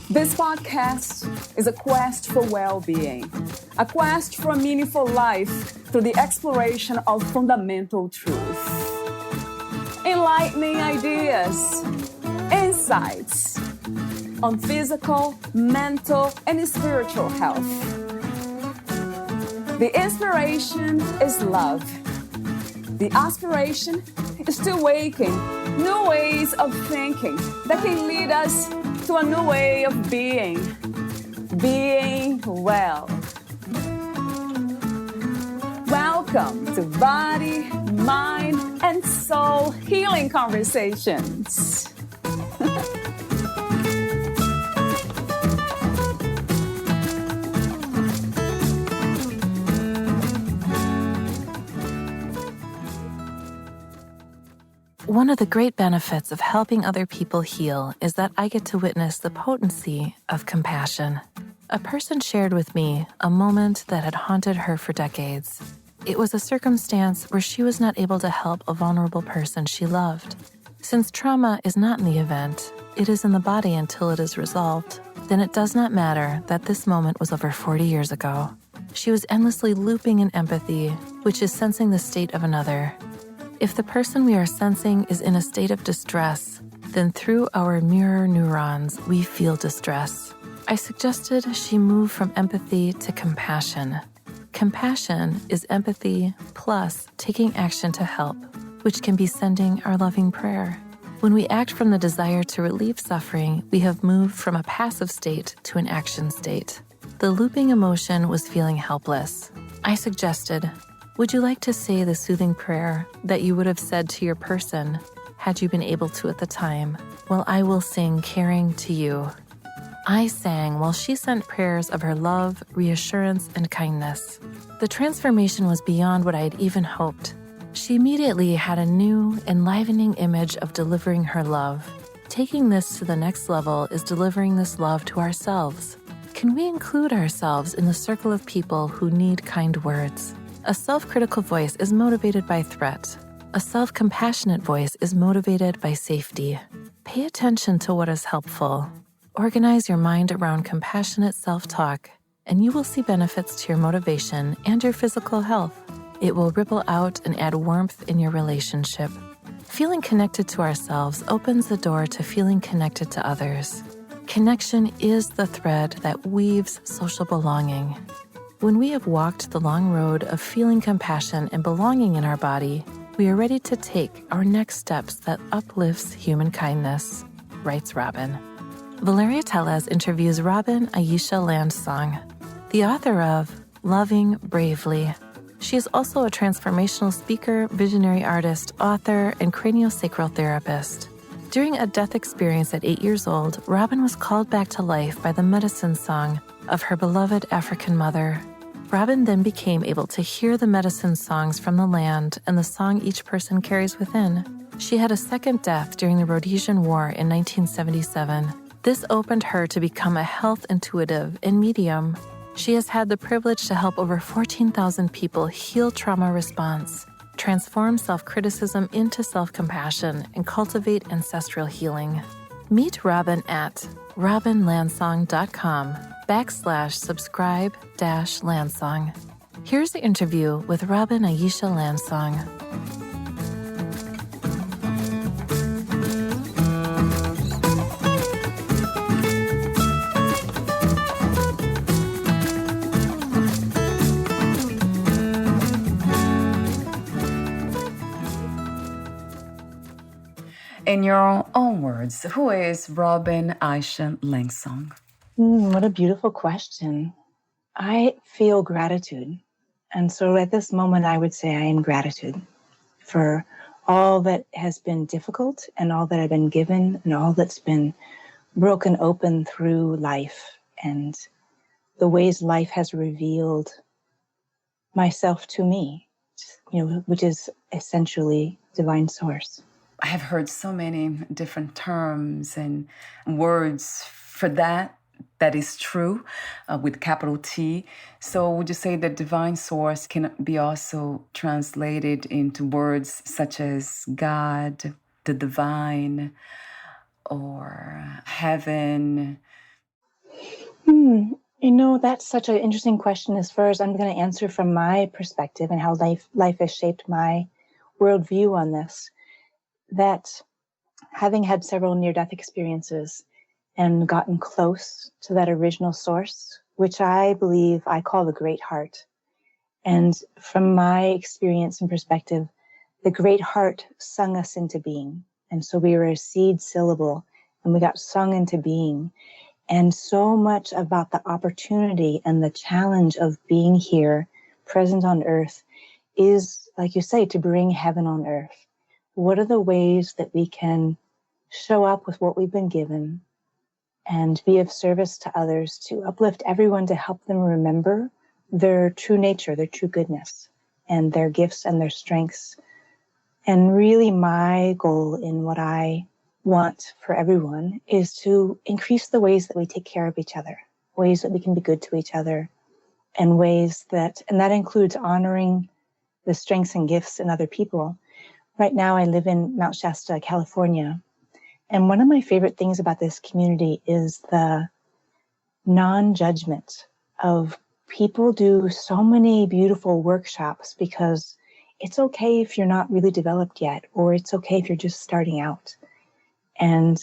This podcast is a quest for well-being, a quest for a meaningful life through the exploration of fundamental truth. Enlightening ideas, insights on physical, mental, and spiritual health. The inspiration is love. The aspiration is to awaken new ways of thinking that can lead us to a new way of being well. Welcome to Body, Mind, and Soul Healing Conversations. One of the great benefits of helping other people heal is that I get to witness the potency of compassion. A person shared with me a moment that had haunted her for decades. It was a circumstance where she was not able to help a vulnerable person she loved. Since trauma is not in the event, it is in the body until it is resolved, then it does not matter that this moment was over 40 years ago. She was endlessly looping in empathy, which is sensing the state of another. If the person we are sensing is in a state of distress, then through our mirror neurons, we feel distress. I suggested she move from empathy to compassion. Compassion is empathy plus taking action to help, which can be sending our loving prayer. When we act from the desire to relieve suffering, we have moved from a passive state to an action state. The looping emotion was feeling helpless. I suggested, would you like to say the soothing prayer that you would have said to your person had you been able to at the time? Well, I will sing caring to you. I sang while she sent prayers of her love, reassurance, and kindness. The transformation was beyond what I had even hoped. She immediately had a new, enlivening image of delivering her love. Taking this to the next level is delivering this love to ourselves. Can we include ourselves in the circle of people who need kind words? A self-critical voice is motivated by threat. A self-compassionate voice is motivated by safety. Pay attention to what is helpful. Organize your mind around compassionate self-talk, and you will see benefits to your motivation and your physical health. It will ripple out and add warmth in your relationship. Feeling connected to ourselves opens the door to feeling connected to others. Connection is the thread that weaves social belonging. When we have walked the long road of feeling compassion and belonging in our body, we are ready to take our next steps that uplifts human kindness, writes Robin. Valeria Tellez interviews Robin Aisha Landsong, the author of Loving Bravely. She is also a transformational speaker, visionary artist, author, and craniosacral therapist. During a death experience at 8 years old, Robin was called back to life by the medicine song of her beloved African mother. Robin then became able to hear the medicine songs from the land and the song each person carries within. She had a second death during the Rhodesian War in 1977. This opened her to become a health intuitive and medium. She has had the privilege to help over 14,000 people heal trauma response, transform self-criticism into self-compassion, and cultivate ancestral healing. Meet Robin at robinlandsong.com/subscribe-Landsong. Here's the interview with Robin Aisha Landsong. In your own words, who is Robin Aisha Landsong? What a beautiful question. I feel gratitude. And so at this moment, I would say I am gratitude for all that has been difficult and all that I've been given and all that's been broken open through life and the ways life has revealed myself to me, which is essentially divine source. I have heard so many different terms and words for that that is true, with capital T. So would you say that divine source can be also translated into words such as God, the divine, or heaven? That's such an interesting question. As far as I'm going to answer from my perspective and how life has shaped my worldview on this, that having had several near-death experiences and gotten close to that original source, which I believe I call the Great Heart. And from my experience and perspective, the Great Heart sung us into being. And so we were a seed syllable and we got sung into being. And so much about the opportunity and the challenge of being here, present on earth, is, like you say, to bring heaven on earth. What are the ways that we can show up with what we've been given and be of service to others, to uplift everyone, to help them remember their true nature, their true goodness, and their gifts and their strengths. And really my goal in what I want for everyone is to increase the ways that we take care of each other, ways that we can be good to each other, and that includes honoring the strengths and gifts in other people. Right now I live in Mount Shasta, California. And one of my favorite things about this community is the non-judgment of people do so many beautiful workshops because it's okay if you're not really developed yet, or it's okay if you're just starting out. And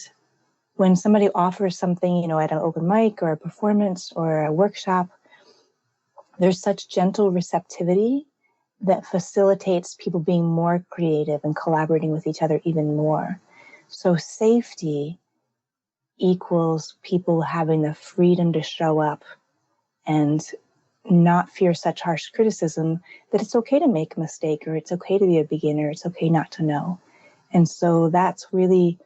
when somebody offers something, at an open mic or a performance or a workshop, there's such gentle receptivity that facilitates people being more creative and collaborating with each other even more. So safety equals people having the freedom to show up and not fear such harsh criticism, that it's okay to make a mistake, or it's okay to be a beginner, it's okay not to know. And so that's really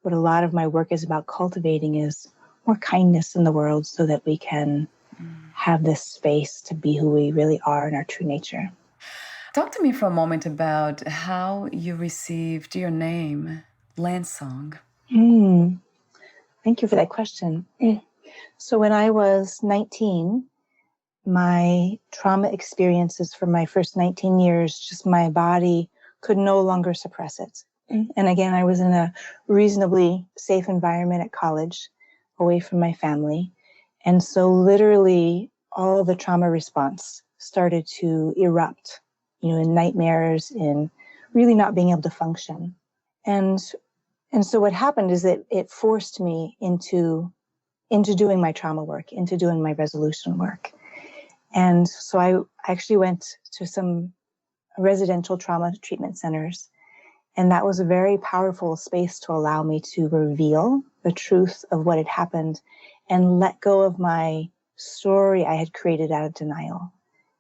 what a lot of my work is about, cultivating is more kindness in the world so that we can have this space to be who we really are in our true nature. Talk to me for a moment about how you received your name, Lansong. Thank you for that question. So when I was 19, my trauma experiences for my first 19 years, just my body could no longer suppress it. And again, I was in a reasonably safe environment at college, away from my family. And so literally all the trauma response started to erupt, in nightmares, in really not being able to function. And so what happened is that it forced me into doing my trauma work, into doing my resolution work. And so I actually went to some residential trauma treatment centers. And that was a very powerful space to allow me to reveal the truth of what had happened and let go of my story I had created out of denial.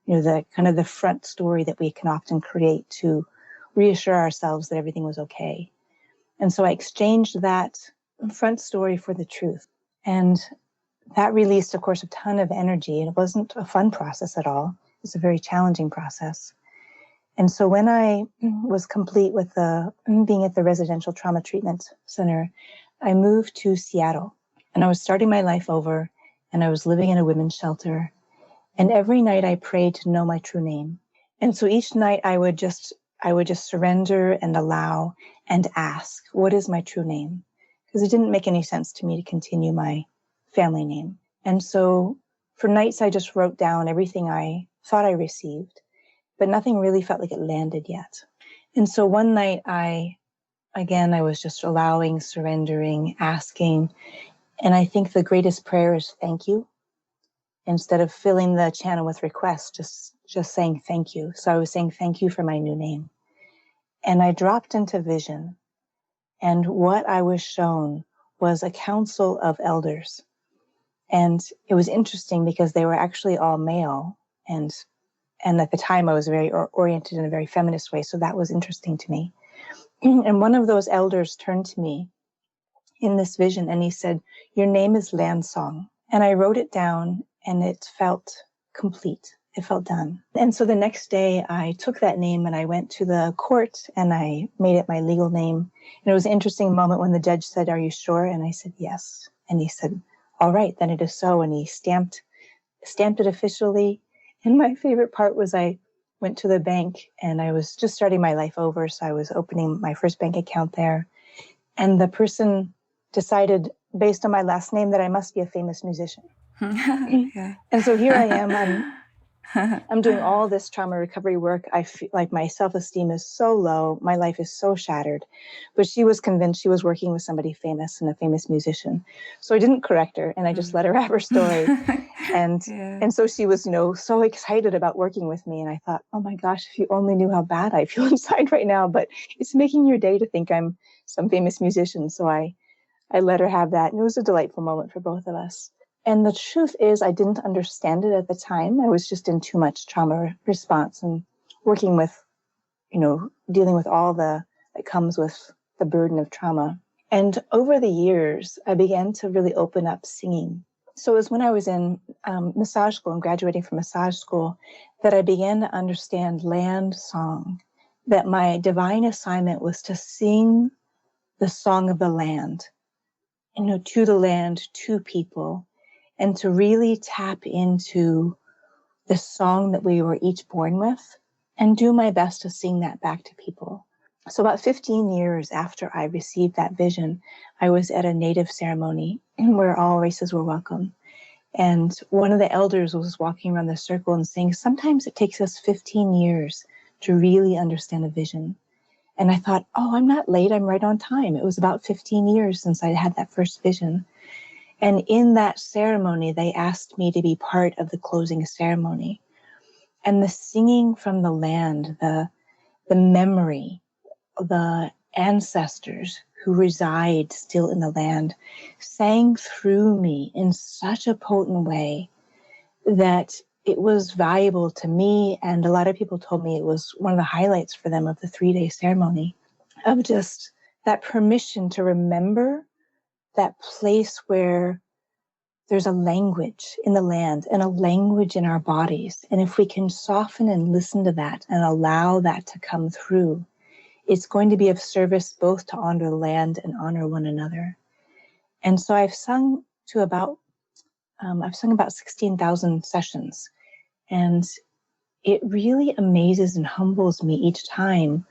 The kind of the front story that we can often create to reassure ourselves that everything was okay. And so I exchanged that front story for the truth. And that released, of course, a ton of energy. And it wasn't a fun process at all. It's a very challenging process. And so when I was complete with being at the residential trauma treatment center, I moved to Seattle. And I was starting my life over, and I was living in a women's shelter. And every night I prayed to know my true name. And so each night I would just surrender and allow and ask, what is my true name? Because it didn't make any sense to me to continue my family name. And so for nights, I just wrote down everything I thought I received, but nothing really felt like it landed yet. And so one night I was just allowing, surrendering, asking. And I think the greatest prayer is thank you. Instead of filling the channel with requests, just saying thank you. So I was saying thank you for my new name. And I dropped into vision. And what I was shown was a council of elders. And it was interesting because they were actually all male. And at the time I was very oriented in a very feminist way. So that was interesting to me. And one of those elders turned to me in this vision and he said, your name is Lansong. And I wrote it down and it felt complete. It felt done. And so the next day I took that name and I went to the court and I made it my legal name. And it was an interesting moment when the judge said, are you sure? And I said, yes. And he said, all right, then it is so. And he stamped it officially. And my favorite part was I went to the bank and I was just starting my life over. So I was opening my first bank account there. And the person decided, based on my last name, that I must be a famous musician. Yeah. And so here I am. I'm doing all this trauma recovery work. I feel like my self-esteem is so low. My life is so shattered. But she was convinced she was working with somebody famous and a famous musician. So I didn't correct her and I just let her have her story. And so she was, so excited about working with me. And I thought, oh my gosh, if you only knew how bad I feel inside right now. But it's making your day to think I'm some famous musician. So I let her have that. And it was a delightful moment for both of us. And the truth is, I didn't understand it at the time. I was just in too much trauma response and working with, dealing with all that comes with the burden of trauma. And over the years, I began to really open up singing. So it was when I was in massage school and graduating from massage school that I began to understand land song, that my divine assignment was to sing the song of the land, to the land, to people, and to really tap into the song that we were each born with and do my best to sing that back to people. So about 15 years after I received that vision, I was at a native ceremony where all races were welcome. And one of the elders was walking around the circle and saying, sometimes it takes us 15 years to really understand a vision. And I thought, oh, I'm not late. I'm right on time. It was about 15 years since I had that first vision. And in that ceremony, they asked me to be part of the closing ceremony. And the singing from the land, the memory, the ancestors who reside still in the land sang through me in such a potent way that it was valuable to me. And a lot of people told me it was one of the highlights for them of the 3-day ceremony, of just that permission to remember that place where there's a language in the land and a language in our bodies. And if we can soften and listen to that and allow that to come through, it's going to be of service both to honor the land and honor one another. And so I've sung about 16,000 sessions. And it really amazes and humbles me each time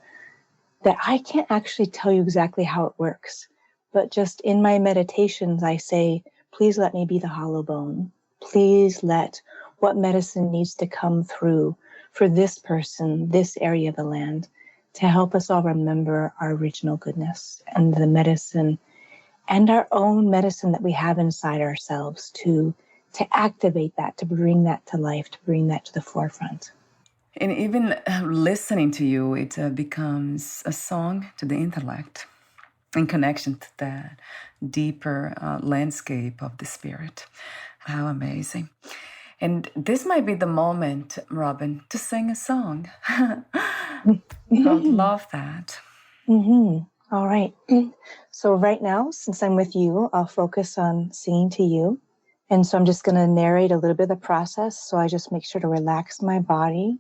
that I can't actually tell you exactly how it works. But just in my meditations, I say, please let me be the hollow bone. Please let what medicine needs to come through for this person, this area of the land, to help us all remember our original goodness and the medicine and our own medicine that we have inside ourselves to activate that, to bring that to life, to bring that to the forefront. And even listening to you, it becomes a song to the intellect in connection to that deeper landscape of the spirit. How amazing. And this might be the moment, Robin, to sing a song. I would love that. Mm-hmm. All right. So right now, since I'm with you, I'll focus on singing to you. And so I'm just going to narrate a little bit of the process. So I just make sure to relax my body.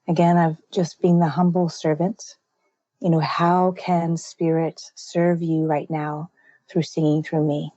Again, I've just been the humble servant. How can spirit serve you right now through singing through me?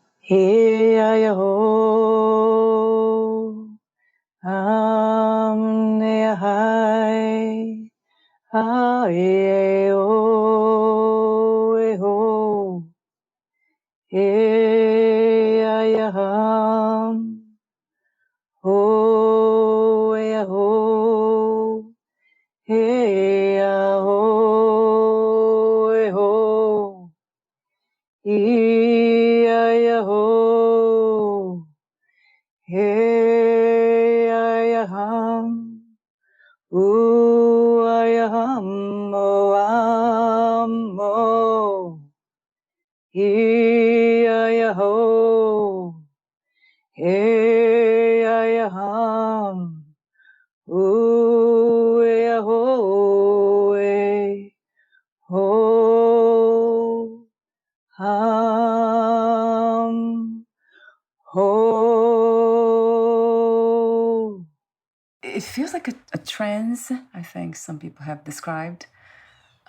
It feels like a trance, I think some people have described.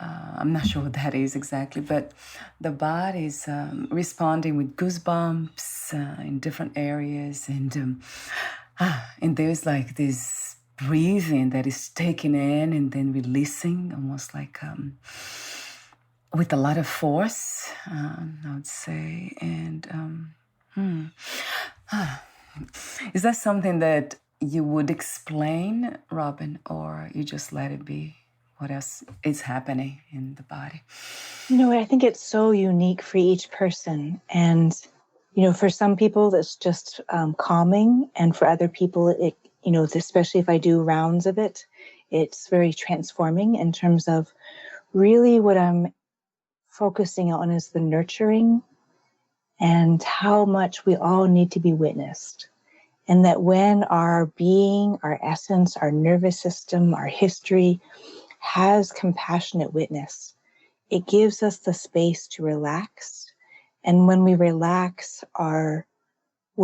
I'm not sure what that is exactly, but the body is responding with goosebumps in different areas, and there's like this breathing that is taking in and then releasing, almost like with a lot of force, I would say. And is that something that you would explain, Robin, or you just let it be? What else is happening in the body? I think it's so unique for each person. And, for some people, that's just calming. And for other people, it, especially if I do rounds of it, it's very transforming in terms of really what I'm focusing on is the nurturing and how much we all need to be witnessed. And that when our being, our essence, our nervous system, our history has compassionate witness, it gives us the space to relax. And when we relax, we're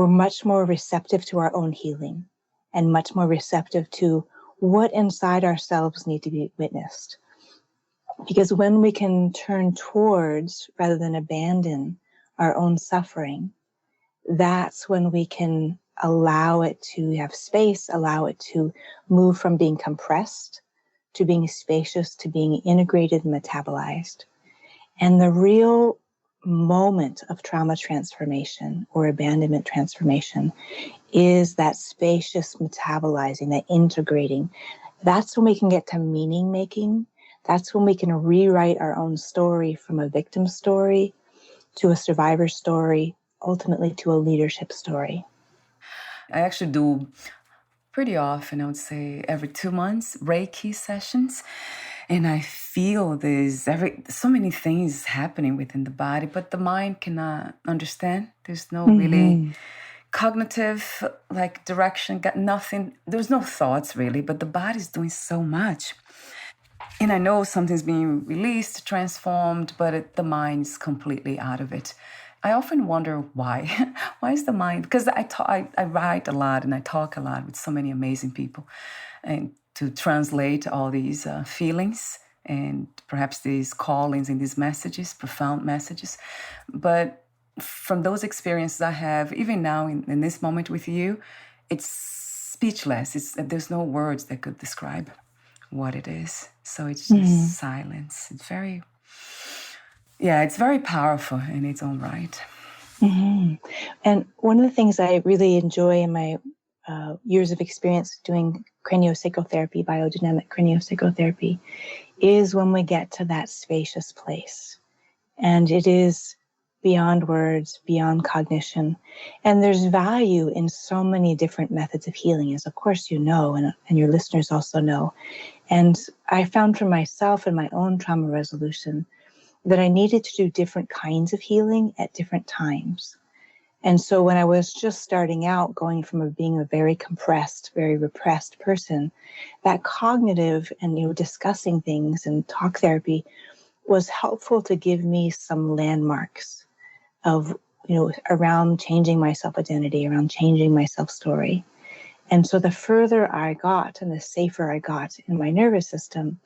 much more receptive to our own healing and much more receptive to what inside ourselves need to be witnessed. Because when we can turn towards rather than abandon our own suffering, that's when we can allow it to have space, allow it to move from being compressed to being spacious, to being integrated and metabolized. And the real moment of trauma transformation or abandonment transformation is that spacious metabolizing, that integrating. That's when we can get to meaning making. That's when we can rewrite our own story from a victim story to a survivor story, ultimately to a leadership story. I actually do pretty often, I would say every 2 months, Reiki sessions. And I feel there's so many things happening within the body, but the mind cannot understand. There's no really cognitive direction, got nothing. There's no thoughts really, but the body's doing so much. And I know something's being released, transformed, but the mind's completely out of it. I often wonder why. Why is the mind? Because I write a lot and I talk a lot with so many amazing people, and to translate all these feelings and perhaps these callings and these messages, profound messages. But from those experiences I have, even now in this moment with you, it's speechless. There's no words that could describe what it is. So it's just silence. It's very powerful in its own right. Mm-hmm. And one of the things I really enjoy in my years of experience doing craniosacral biodynamic craniosacral is when we get to that spacious place. And it is beyond words, beyond cognition. And there's value in so many different methods of healing, as of course you know, and your listeners also know. And I found for myself in my own trauma resolution that I needed to do different kinds of healing at different times. And so when I was just starting out, going from being a very compressed, very repressed person, that cognitive and discussing things and talk therapy was helpful to give me some landmarks of around changing my self-identity, around changing my self-story. And so the further I got and the safer I got in my nervous system,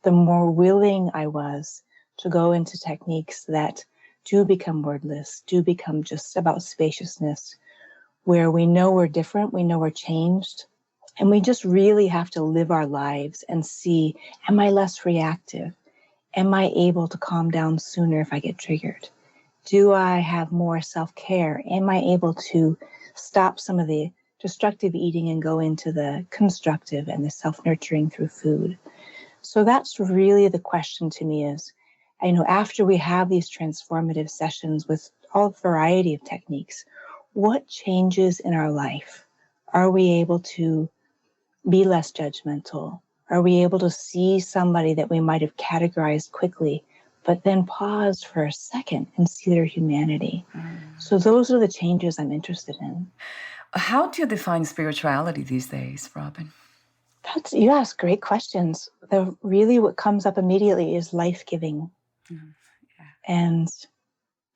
the more willing I was to go into techniques that do become wordless, do become just about spaciousness, where we know we're different, we know we're changed, and we just really have to live our lives and see, am I less reactive? Am I able to calm down sooner if I get triggered? Do I have more self-care? Am I able to stop some of the destructive eating and go into the constructive and the self-nurturing through food? So that's really the question to me is, after we have these transformative sessions with all variety of techniques, what changes in our life? Are we able to be less judgmental? Are we able to see somebody that we might have categorized quickly, but then pause for a second and see their humanity? So those are the changes I'm interested in. How do you define spirituality these days, Robin? You ask great questions. What comes up immediately is life-giving. And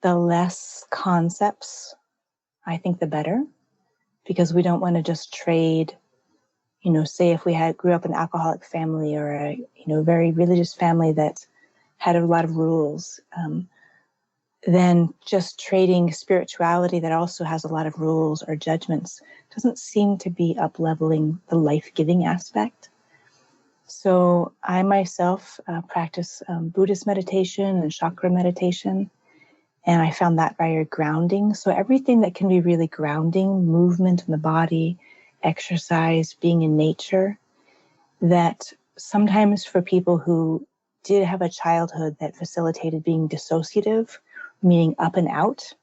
the less concepts, I think the better, because we don't want to just trade, say if we grew up in an alcoholic family or a very religious family that had a lot of rules, then just trading spirituality that also has a lot of rules or judgments doesn't seem to be up-leveling the life-giving aspect. So I myself practice Buddhist meditation and chakra meditation, and I found that very grounding. So everything that can be really grounding, movement in the body, exercise, being in nature, that sometimes for people who did have a childhood that facilitated being dissociative, meaning up and out,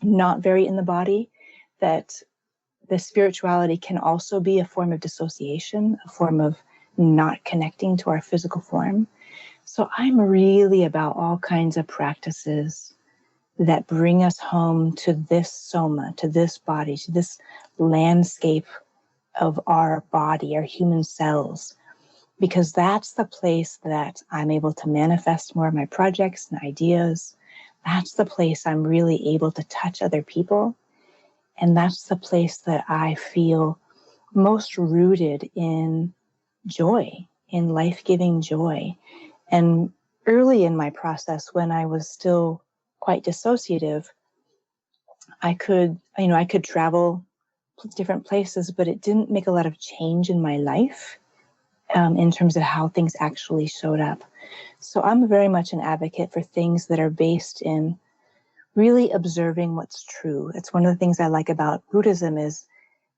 not very in the body, that the spirituality can also be a form of dissociation, a form of not connecting to our physical form. So I'm really about all kinds of practices that bring us home to this soma, to this body, to this landscape of our body, our human cells, because that's the place that I'm able to manifest more of my projects and ideas. That's the place I'm really able to touch other people. And that's the place that I feel most rooted in joy, in life-giving joy. And early in my process, when I was still quite dissociative, I could travel different places, but it didn't make a lot of change in my life in terms of how things actually showed up. So I'm very much an advocate for things that are based in really observing what's true. It's one of the things I like about Buddhism is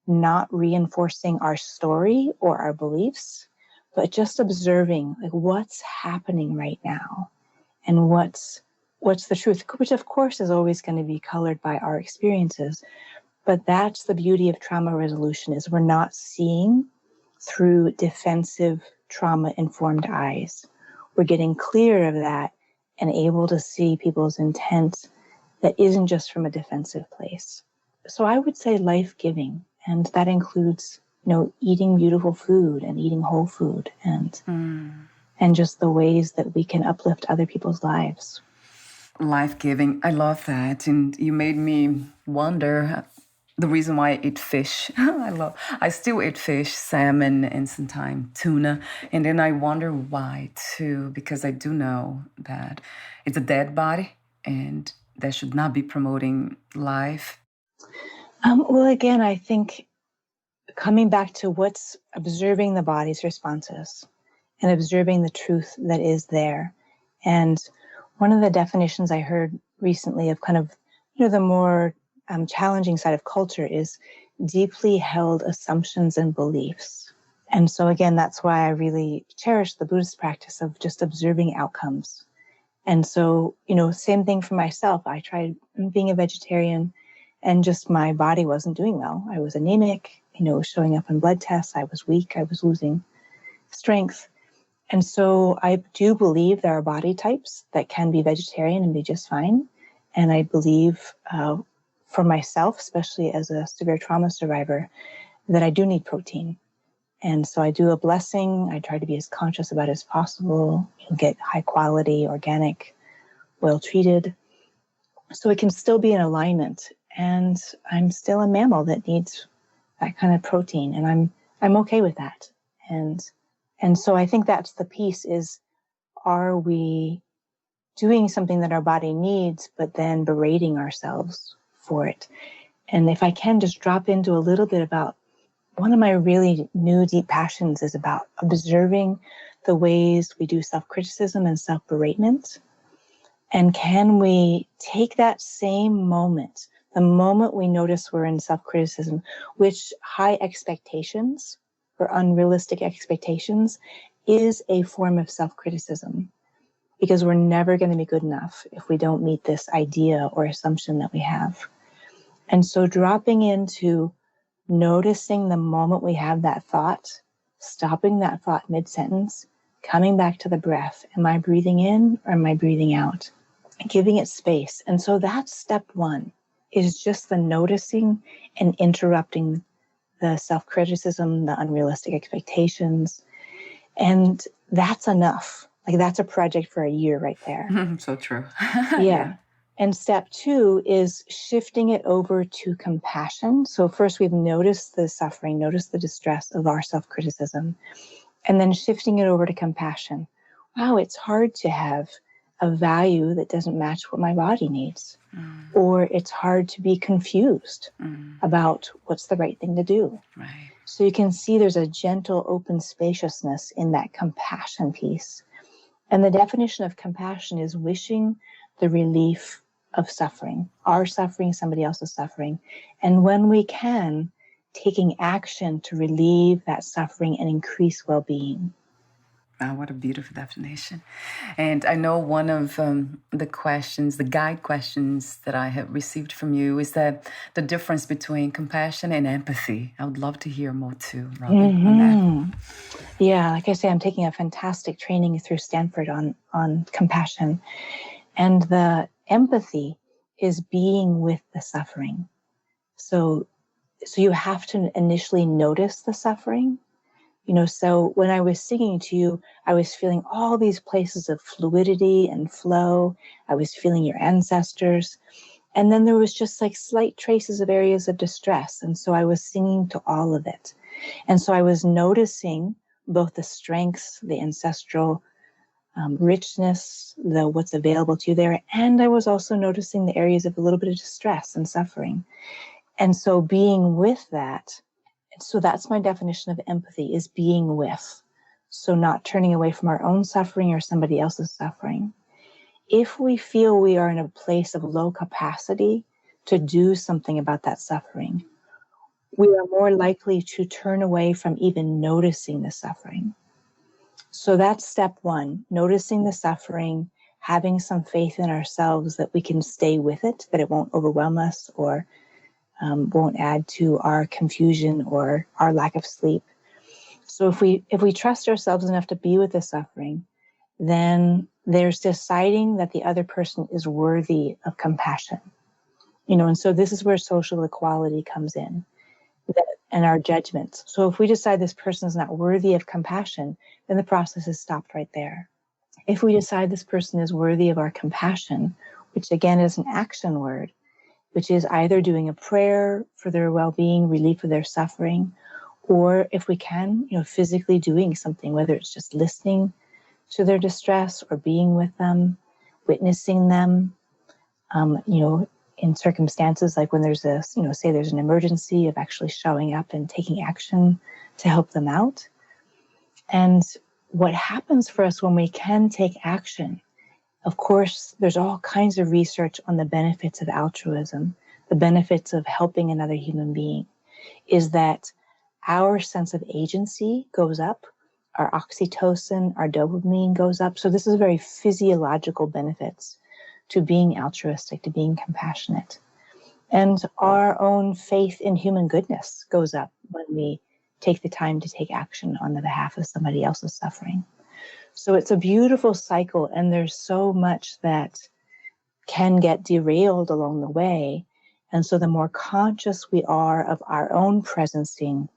not reinforcing our story or our beliefs, but just observing like what's happening right now and what's the truth, which of course is always going to be colored by our experiences. But that's the beauty of trauma resolution, is we're not seeing through defensive trauma-informed eyes. We're getting clear of that and able to see people's intent that isn't just from a defensive place. So I would say life-giving, and that includes, eating beautiful food and eating whole food and just the ways that we can uplift other people's lives. Life-giving. I love that. And you made me wonder the reason why I eat fish. I still eat fish, salmon, and sometimes tuna. And then I wonder why too, because I do know that it's a dead body and that should not be promoting life. Well, again, I think coming back to what's observing the body's responses and observing the truth that is there. And one of the definitions I heard recently of kind of, the more challenging side of culture is deeply held assumptions and beliefs. And so again, that's why I really cherish the Buddhist practice of just observing outcomes. And so, same thing for myself. I tried being a vegetarian and just my body wasn't doing well. I was anemic, showing up in blood tests. I was weak. I was losing strength. And so I do believe there are body types that can be vegetarian and be just fine. And I believe for myself, especially as a severe trauma survivor, that I do need protein. And so I do a blessing. I try to be as conscious about it as possible, get high quality, organic, well treated. So it can still be in alignment. And I'm still a mammal that needs that kind of protein. And I'm okay with that. And so I think that's the piece is, are we doing something that our body needs, but then berating ourselves for it? And if I can just drop into a little bit about one of my really new deep passions is about observing the ways we do self-criticism and self-beratement. And can we take that same moment, the moment we notice we're in self-criticism, which high expectations or unrealistic expectations is a form of self-criticism, because we're never going to be good enough if we don't meet this idea or assumption that we have. And so dropping into noticing the moment we have that thought, stopping that thought mid-sentence, coming back to the breath. Am I breathing in or am I breathing out? Giving it space. And so that's step one, is just the noticing and interrupting the self-criticism, the unrealistic expectations. And that's enough. Like that's a project for a year right there. So true. Yeah. And step two is shifting it over to compassion. So first we've noticed the suffering, noticed the distress of our self-criticism, and then shifting it over to compassion. wow, it's hard to have a value that doesn't match what my body needs. Or it's hard to be confused about what's the right thing to do. Right. So you can see there's a gentle, open spaciousness in that compassion piece. And the definition of compassion is wishing the relief of suffering, our suffering, somebody else's suffering. And when we can, taking action to relieve that suffering and increase well-being. Wow, what a beautiful definition. And I know one of the questions, the guide questions that I have received from you is that the difference between compassion and empathy. I would love to hear more too, Robin, on that. Yeah, like I say, I'm taking a fantastic training through Stanford on compassion. And the empathy is being with the suffering. So you have to initially notice the suffering. So when I was singing to you, I was feeling all these places of fluidity and flow. I was feeling your ancestors. And then there was just like slight traces of areas of distress. And so I was singing to all of it. And so I was noticing both the strengths, the ancestral richness, what's available to you there. And I was also noticing the areas of a little bit of distress and suffering. And so being with that, so that's my definition of empathy, is being with. So not turning away from our own suffering or somebody else's suffering. If we feel we are in a place of low capacity to do something about that suffering, we are more likely to turn away from even noticing the suffering. So that's step one, noticing the suffering, having some faith in ourselves that we can stay with it, that it won't overwhelm us or won't add to our confusion or our lack of sleep. So if we trust ourselves enough to be with the suffering, then there's deciding that the other person is worthy of compassion. And so this is where social equality comes in, and our judgments. So if we decide this person is not worthy of compassion, then the process is stopped right there. If we decide this person is worthy of our compassion, which again is an action word, which is either doing a prayer for their well-being, relief of their suffering, or if we can, physically doing something, whether it's just listening to their distress or being with them, witnessing them, in circumstances like when there's say there's an emergency, of actually showing up and taking action to help them out. And what happens for us when we can take action, of course, there's all kinds of research on the benefits of altruism, the benefits of helping another human being, is that our sense of agency goes up, our oxytocin, our dopamine goes up. So this is very physiological benefits to being altruistic, to being compassionate. And our own faith in human goodness goes up when we take the time to take action on the behalf of somebody else's suffering. So it's a beautiful cycle, and there's so much that can get derailed along the way. And so the more conscious we are of our own presencing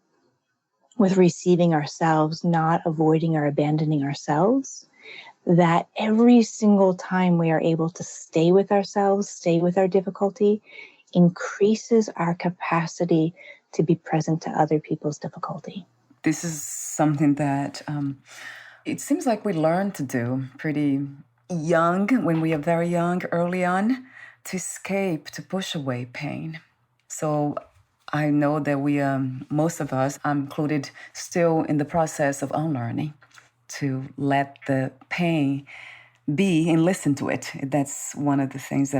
with receiving ourselves, not avoiding or abandoning ourselves, that every single time we are able to stay with ourselves, stay with our difficulty, increases our capacity to be present to other people's difficulty. This is something that it seems like we learn to do pretty young, when we are very young, early on, to escape, to push away pain. So I know that we, most of us, I'm included, still in the process of unlearning, to let the pain be and listen to it. That's one of the things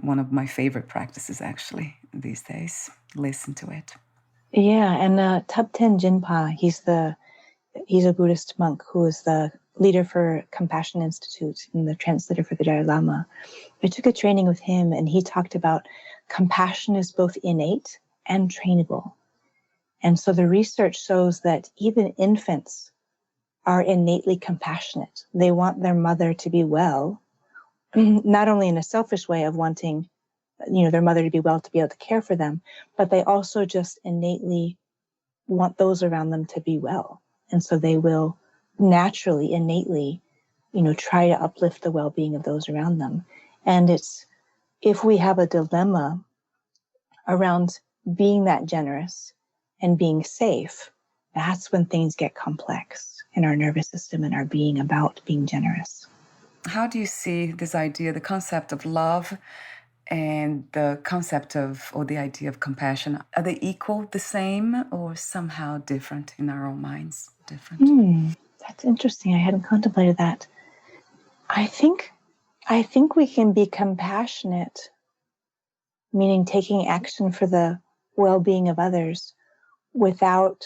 one of my favorite practices actually these days, listen to it. Yeah, and Thubten Jinpa, he's a Buddhist monk who is the leader for Compassion Institute and the translator for the Dalai Lama. I took a training with him, and he talked about compassion is both innate and trainable. And so the research shows that even infants are innately compassionate. They want their mother to be well, not only in a selfish way of wanting, their mother to be well, to be able to care for them, but they also just innately want those around them to be well. And so they will naturally, innately, try to uplift the well-being of those around them. And it's, if we have a dilemma around being that generous and being safe that's when things get complex in our nervous system and our being about being generous. How do you see this idea, the concept of love and the concept of, or the idea of compassion? Are they equal, the same, or somehow different in our own minds? Different? That's interesting. I hadn't contemplated that. I think we can be compassionate, meaning taking action for the well-being of others without,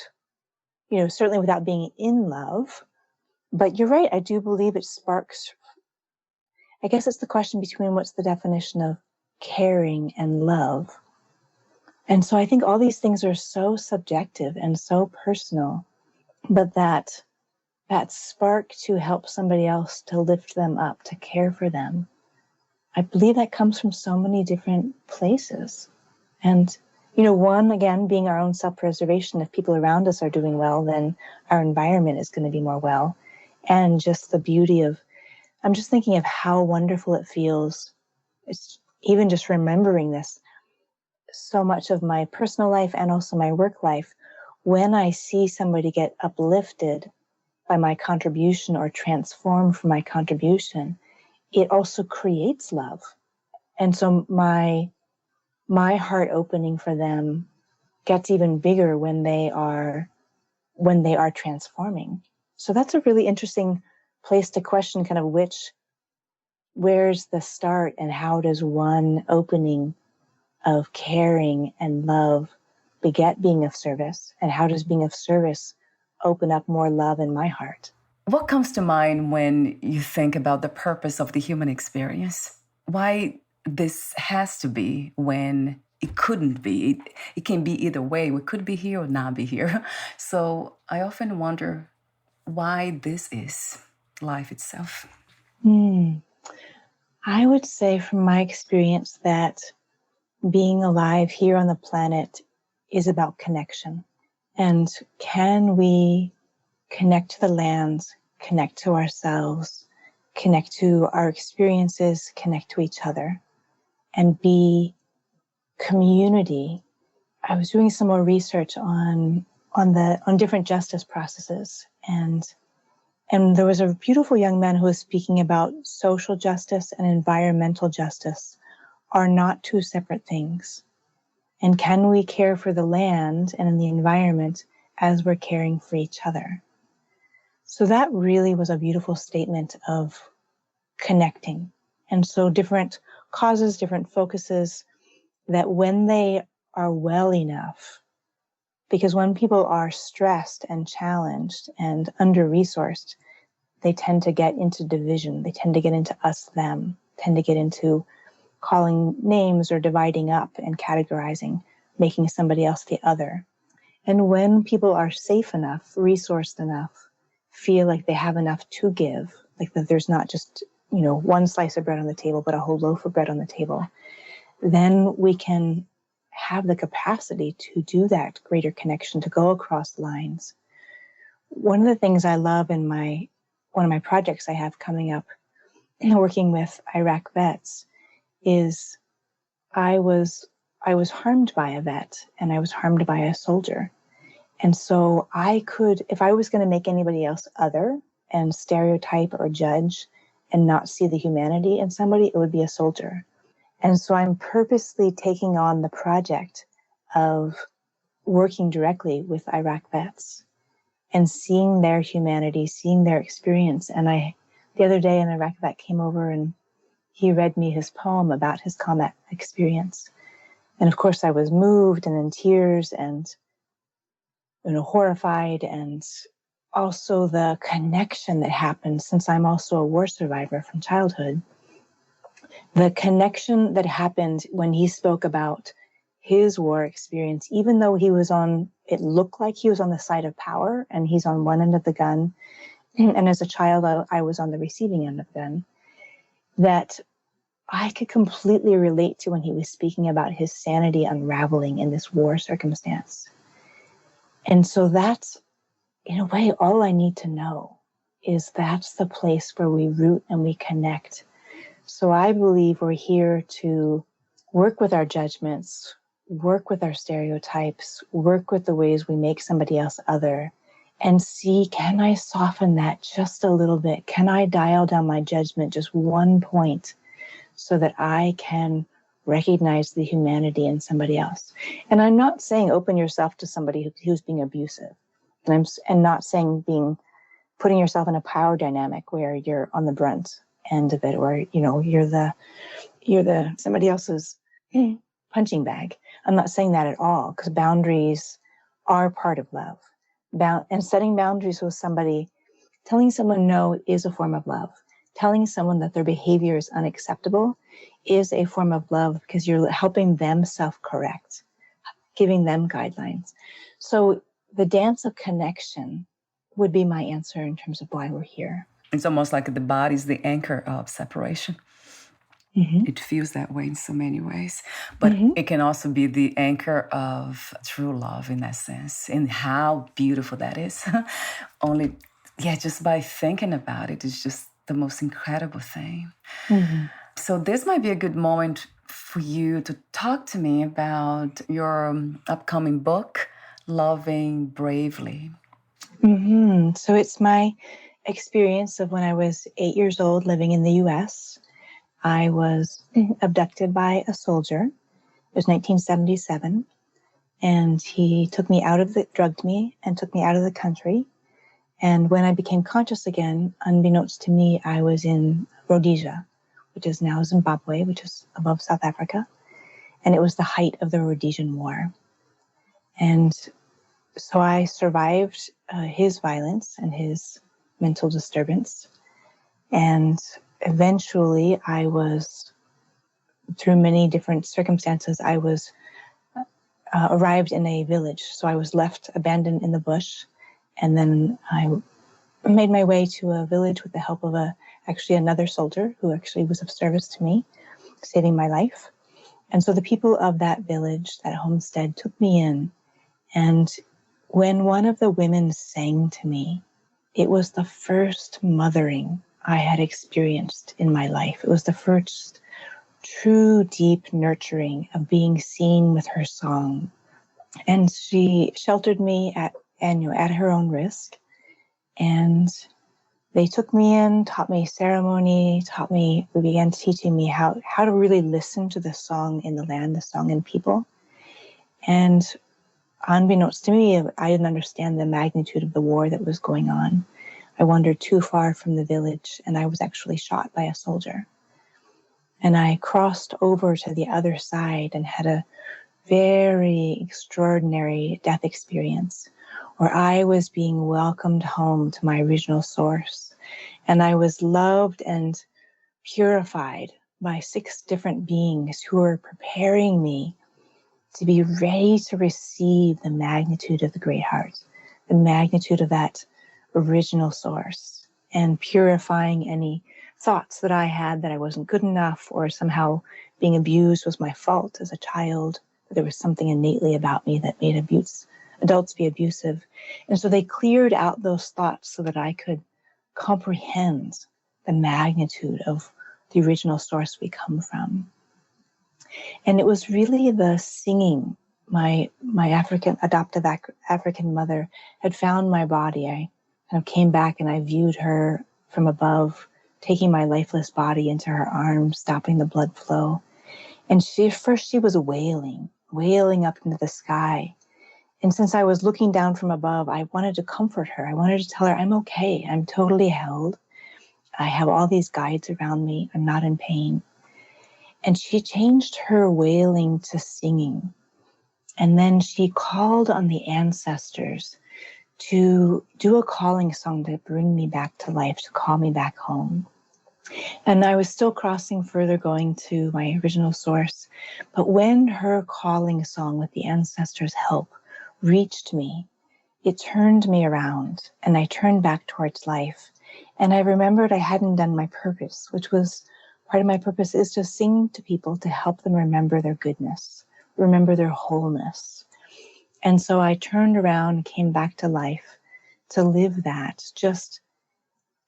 certainly without being in love. But you're right. I do believe it sparks. I guess it's the question between what's the definition of caring and love. And so I think all these things are so subjective and so personal, but that spark to help somebody else, to lift them up, to care for them, I believe that comes from so many different places. And, one, again, being our own self-preservation. If people around us are doing well, then our environment is going to be more well. And just the beauty of, I'm just thinking of how wonderful it feels. It's even just remembering this, so much of my personal life and also my work life, when I see somebody get uplifted by my contribution or transformed from my contribution, it also creates love. And so my heart opening for them gets even bigger when they are transforming. So that's a really interesting place to question kind of where's the start, and how does one opening of caring and love beget being of service, and how does being of service open up more love in my heart? What comes to mind when you think about the purpose of the human experience? Why this has to be when it couldn't be? It can be either way. We could be here or not be here. So I often wonder why this is life itself. I would say from my experience that being alive here on the planet is about connection. And can we connect to the lands, connect to ourselves, connect to our experiences, connect to each other, and be community? I was doing some more research on different justice processes, and there was a beautiful young man who was speaking about social justice and environmental justice are not two separate things. And can we care for the land and in the environment as we're caring for each other? So that really was a beautiful statement of connecting. And so different causes, different focuses, that when they are well enough, because when people are stressed and challenged and under-resourced, they tend to get into division. They tend to get into us, them, tend to get into calling names or dividing up and categorizing, making somebody else the other. And when people are safe enough, resourced enough, feel like they have enough to give, like that there's not just, one slice of bread on the table, but a whole loaf of bread on the table, then we can have the capacity to do that greater connection, to go across lines. One of the things I love in one of my projects I have coming up, working with Iraq vets, is I was harmed by a vet, and I was harmed by a soldier. And so I could, if I was going to make anybody else other and stereotype or judge and not see the humanity in somebody, it would be a soldier. And so I'm purposely taking on the project of working directly with Iraq vets and seeing their humanity, seeing their experience. And the other day, an Iraq vet came over and he read me his poem about his combat experience. And of course I was moved and in tears and, horrified, and also the connection that happened, since I'm also a war survivor from childhood. The connection that happened when he spoke about his war experience, even though it looked like he was on the side of power and he's on one end of the gun. And as a child, I was on the receiving end of the gun, that I could completely relate to when he was speaking about his sanity unraveling in this war circumstance. And so that's, in a way, all I need to know is that's the place where we root and we connect. So I believe we're here to work with our judgments, work with our stereotypes, work with the ways we make somebody else other, and see, can I soften that just a little bit? Can I dial down my judgment just 1 point so that I can recognize the humanity in somebody else? And I'm not saying open yourself to somebody who's being abusive. And not saying putting yourself in a power dynamic where you're on the brunt end of it, or you're the somebody else's punching bag. I'm not saying that at all, because boundaries are part of love. And setting boundaries with somebody, telling someone no is a form of love. Telling someone that their behavior is unacceptable is a form of love, because you're helping them self-correct, giving them guidelines. So the dance of connection would be my answer in terms of why we're here. It's almost like the body's the anchor of separation. Mm-hmm. It feels that way in so many ways. But it can also be the anchor of true love in that sense. And how beautiful that is. Just by thinking about it is just the most incredible thing. Mm-hmm. So this might be a good moment for you to talk to me about your upcoming book, Loving Bravely. Mm-hmm. So it's my experience of when I was 8 years old living in the US. I was abducted by a soldier. It was 1977. And he drugged me and took me out of the country. And when I became conscious again, unbeknownst to me, I was in Rhodesia, which is now Zimbabwe, which is above South Africa. And it was the height of the Rhodesian War. And so I survived his violence and his mental disturbance. And eventually I was, through many different circumstances, I was arrived in a village. So I was left abandoned in the bush. And then I made my way to a village with the help of another soldier who actually was of service to me, saving my life. And so the people of that village, that homestead, took me in. And when one of the women sang to me, it was the first mothering I had experienced in my life. It was the first true, deep nurturing of being seen with her song. And she sheltered me at her own risk. And they took me in, taught me ceremony, began teaching me how to really listen to the song in the land, the song in people. And unbeknownst to me, I didn't understand the magnitude of the war that was going on. I wandered too far from the village, and I was actually shot by a soldier. And I crossed over to the other side and had a very extraordinary death experience where I was being welcomed home to my original source. And I was loved and purified by 6 different beings who were preparing me to be ready to receive the magnitude of the Great Heart, the magnitude of that original source, and purifying any thoughts that I had that I wasn't good enough, or somehow being abused was my fault as a child, that there was something innately about me that made adults be abusive. And so they cleared out those thoughts so that I could comprehend the magnitude of the original source we come from. And it was really the singing. My adoptive African mother had found my body. I kind of came back and I viewed her from above, taking my lifeless body into her arms, stopping the blood flow. And she was wailing up into the sky. And since I was looking down from above, I wanted to comfort her. I wanted to tell her, I'm okay. I'm totally held. I have all these guides around me. I'm not in pain. And she changed her wailing to singing. And then she called on the ancestors to do a calling song to bring me back to life, to call me back home. And I was still crossing further, going to my original source. But when her calling song with the ancestors' help reached me, it turned me around and I turned back towards life. And I remembered I hadn't done my purpose, which was part of my purpose is to sing to people to help them remember their goodness, remember their wholeness. And so I turned around and came back to life to live that just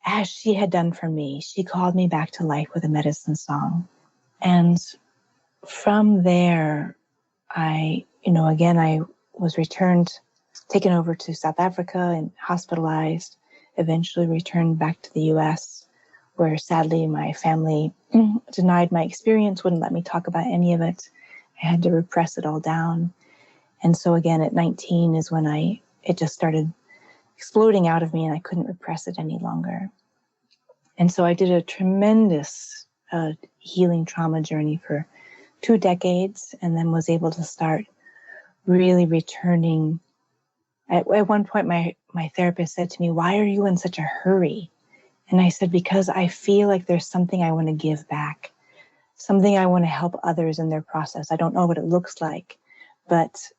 as she had done for me. She called me back to life with a medicine song. And from there, I was returned taken over to South Africa and hospitalized, eventually returned back to the US, where sadly my family denied my experience, wouldn't let me talk about any of it. I had to repress it all down. And so again, at 19 is when it just started exploding out of me and I couldn't repress it any longer. And so I did a tremendous healing trauma journey for 2 decades and then was able to start really returning. At one point, my therapist said to me, "Why are you in such a hurry?" And I said, "Because I feel like there's something I want to give back, something I want to help others in their process. I don't know what it looks like, but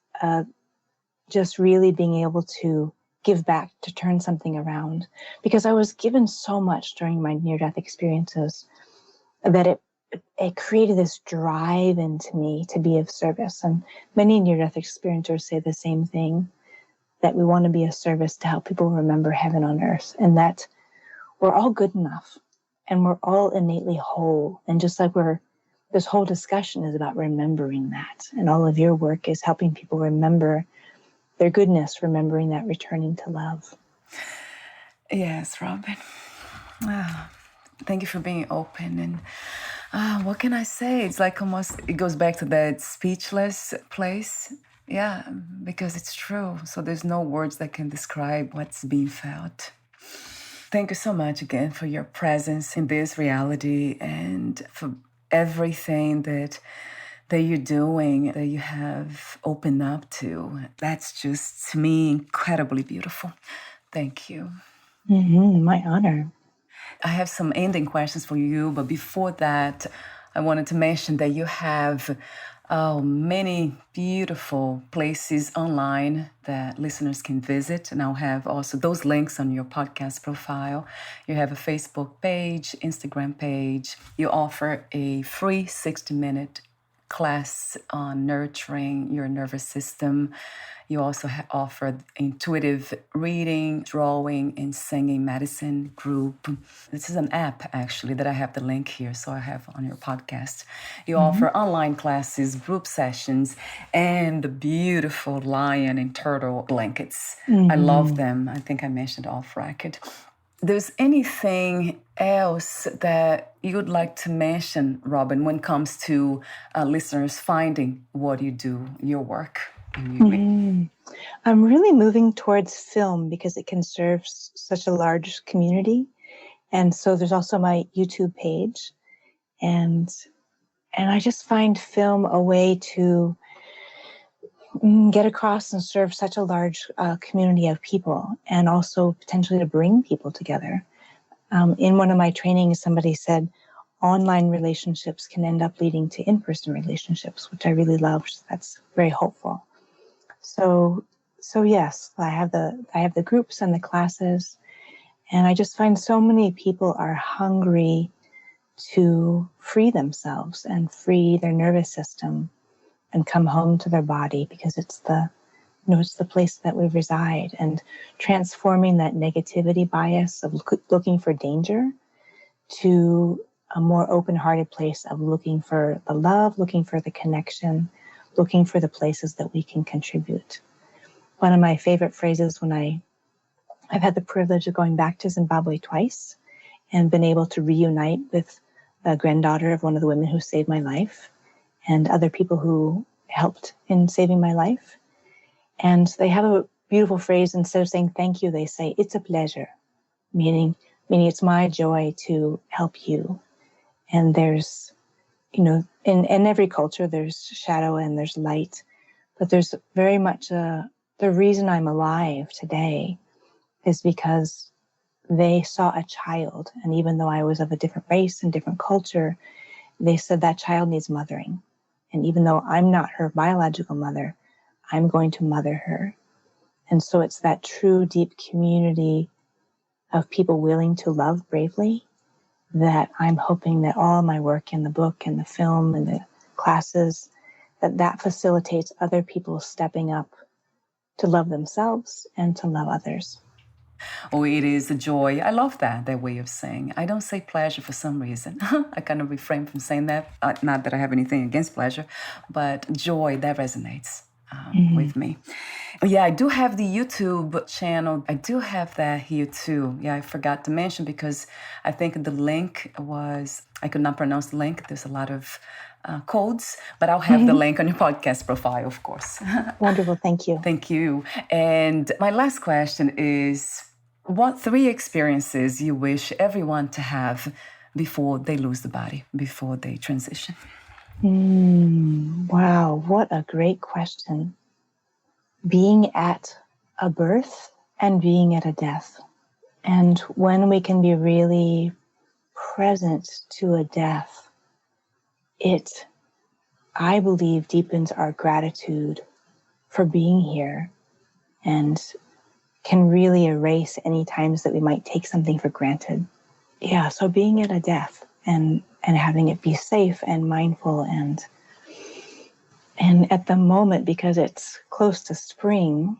just really being able to give back, to turn something around. Because I was given so much during my near-death experiences that it created this drive into me to be of service. And many near-death experiencers say the same thing, that we want to be of service to help people remember heaven on earth, and that we're all good enough and we're all innately whole. And just like this whole discussion is about remembering that. And all of your work is helping people remember their goodness, remembering that, returning to love. Yes, Robin. Thank you for being open. And what can I say? It's like almost, it goes back to that speechless place. Yeah, because it's true. So there's no words that can describe what's being felt. Thank you so much again for your presence in this reality and for everything that you're doing, that you have opened up to. That's just, to me, incredibly beautiful. Thank you. My honor. I have some ending questions for you, but before that, I wanted to mention that you have many beautiful places online that listeners can visit. And I'll have also those links on your podcast profile. You have a Facebook page, Instagram page. You offer a free 60-minute class on nurturing your nervous system. You also offer intuitive reading, drawing, and singing medicine group. This is an app, actually, that I have the link here, so I have on your podcast. You offer online classes, group sessions, and the beautiful lion and turtle blankets. I love them. I think I mentioned off record. There's anything else that you would like to mention, Robin, when it comes to listeners finding what you do, your work? I'm really moving towards film because it can serve such a large community. And so there's also my YouTube page. And I just find film a way to get across and serve such a large community of people, and also potentially to bring people together. In one of my trainings, somebody said online relationships can end up leading to in-person relationships, which I really loved. That's very hopeful. So yes, I have the groups and the classes, and I just find so many people are hungry to free themselves and free their nervous system and come home to their body, because it's the place that we reside, and transforming that negativity bias of looking for danger to a more open-hearted place of looking for the love, looking for the connection, looking for the places that we can contribute. One of my favorite phrases when I've had the privilege of going back to Zimbabwe twice and been able to reunite with the granddaughter of one of the women who saved my life and other people who helped in saving my life. And they have a beautiful phrase. Instead of saying thank you, they say, "It's a pleasure," meaning it's my joy to help you. And there's, in every culture, there's shadow and there's light, but there's very much the reason I'm alive today is because they saw a child. And even though I was of a different race and different culture, they said that child needs mothering. And even though I'm not her biological mother, I'm going to mother her. And so it's that true, deep community of people willing to love bravely that I'm hoping that all my work in the book and the film and the classes, that facilitates other people stepping up to love themselves and to love others. Oh, it is a joy. I love that way of saying. I don't say pleasure for some reason. I kind of refrain from saying that. Not that I have anything against pleasure, but joy, that resonates with me. Yeah, I do have the YouTube channel. I do have that here too. Yeah, I forgot to mention because I think the link was, I could not pronounce the link. There's a lot of codes, but I'll have the link on your podcast profile, of course. Wonderful. Thank you. Thank you. And my last question is, what 3 experiences you wish everyone to have before they lose the body, before they transition? Wow, what a great question. Being at a birth and being at a death. And when we can be really present to a death, it, I believe, deepens our gratitude for being here and can really erase any times that we might take something for granted. Yeah, so being at a death and having it be safe and mindful and at the moment, because it's close to spring,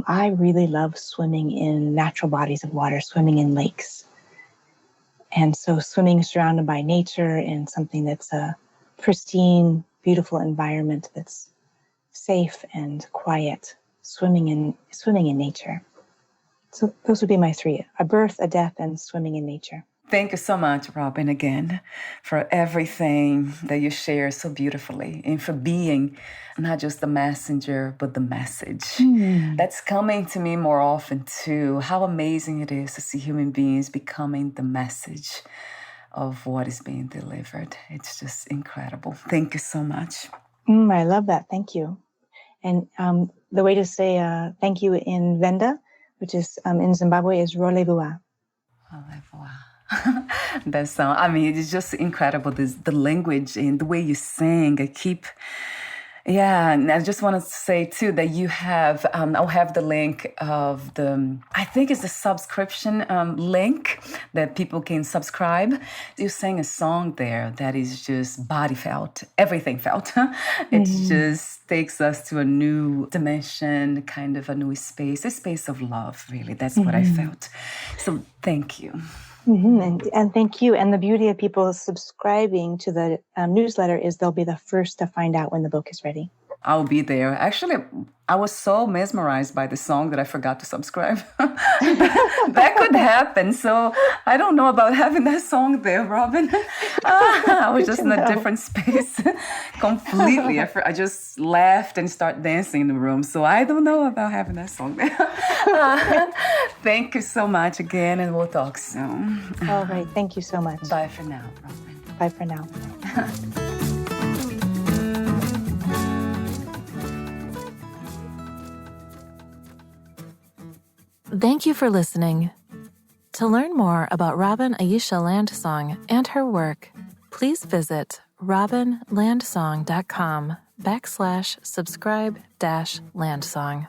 I really love swimming in natural bodies of water, swimming in lakes. And so swimming surrounded by nature in something that's a pristine, beautiful environment that's safe and quiet, swimming in nature. So those would be my 3, a birth, a death, and swimming in nature. Thank you so much, Robin, again, for everything that you share so beautifully and for being not just the messenger, but the message. That's coming to me more often, too. How amazing it is to see human beings becoming the message of what is being delivered. It's just incredible. Thank you so much. I love that. Thank you. And the way to say thank you in Venda, which is in Zimbabwe, is Rolevua. Rolevua. That sound, I mean, it's just incredible. The language and the way you sing. Yeah, and I just want to say too that you have, I'll have the link of I think it's the subscription link that people can subscribe. You sang a song there that is just body felt, everything felt. It just takes us to a new dimension, kind of a new space, a space of love, really. That's what I felt. So thank you. And thank you. And the beauty of people subscribing to the newsletter is they'll be the first to find out when the book is ready. I'll be there. Actually, I was so mesmerized by the song that I forgot to subscribe. That could happen. So I don't know about having that song there, Robin. I was just in a different space completely. I just laughed and started dancing in the room. So I don't know about having that song there. Thank you so much again, and we'll talk soon. All right. Thank you so much. Bye for now, Robin. Bye for now. Thank you for listening. To learn more about Robin Aisha Landsong and her work, please visit robinlandsong.com/subscribe-landsong.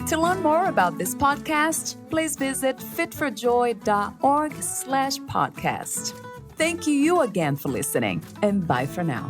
To learn more about this podcast, please visit fitforjoy.org/podcast. Thank you again for listening, and bye for now.